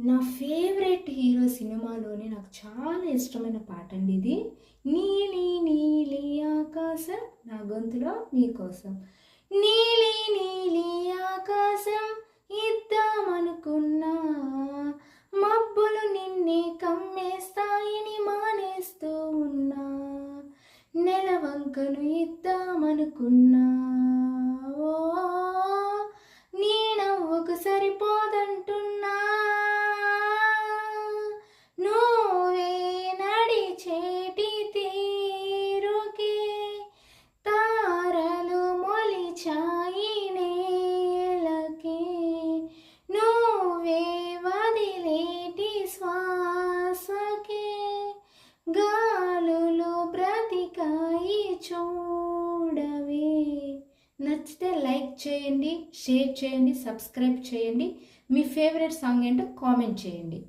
నా favourite hero సినిమాలోనే నాకు చాలా ఇష్టమైన పాట అండి ఇది. నీలి నీలి ఆకాశం నా గొంతులో నీకోసం. నీలి నీలి ఆకాశం ఇద్దామనుకున్నా, మబ్బులు నిన్నే కమ్మేస్తాయని మానేస్తూ ఉన్నా, నెలవంకను ఇద్దామనుకున్నా, ఓ నీ నవ్వుకు సరిపోదంటున్నా, నువ్వే నడిచేటి తీరుకే తారలు మొలిచాయి నేలకే, నువ్వే వదిలేటి శ్వాసకే గాలులు బ్రతికాయి చూడవే. నచ్చితే లైక్ చేయండి, షేర్ చేయండి, సబ్స్క్రైబ్ చేయండి. మీ ఫేవరెట్ సాంగ్ ఏంటో కామెంట్ చేయండి.